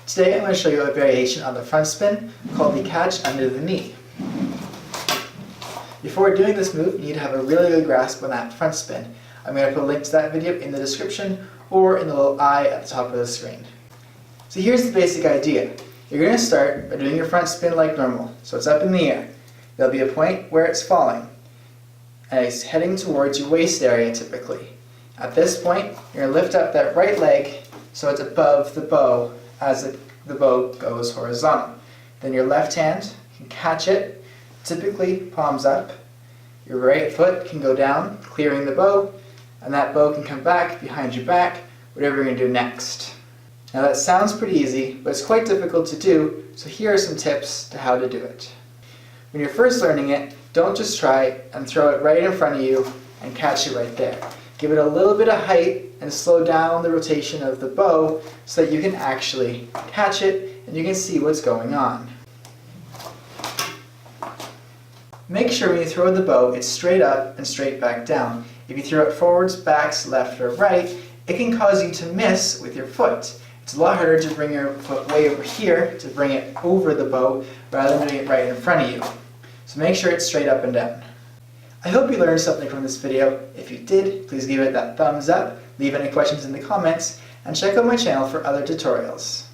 Today I'm going to show you a variation on the front spin called the catch under the knee. Before doing this move, you need to have a really good grasp on that front spin. I'm going to put a link to that video in the description or in the little eye at the top of the screen. So here's the basic idea. You're going to start by doing your front spin like normal, so it's up in the air. There'll be a point where it's falling, and it's heading towards your waist area typically. At this point, you're going to lift up that right leg so it's above the bow as the bow goes horizontal. Then your left hand can catch it, typically palms up. Your right foot can go down, clearing the bow, and that bow can come back behind your back, whatever you're going to do next. Now that sounds pretty easy, but it's quite difficult to do, so here are some tips to how to do it. When you're first learning it, don't just try and throw it right in front of you and catch it right there. Give it a little bit of height and slow down the rotation of the bow so that you can actually catch it and you can see what's going on. Make sure when you throw the bow, it's straight up and straight back down. If you throw it forwards, backs, left, or right, it can cause you to miss with your foot. It's a lot harder to bring your foot way over here to bring it over the bow rather than doing it right in front of you. So make sure it's straight up and down. I hope you learned something from this video. If you did, please give it that thumbs up, leave any questions in the comments, and check out my channel for other tutorials.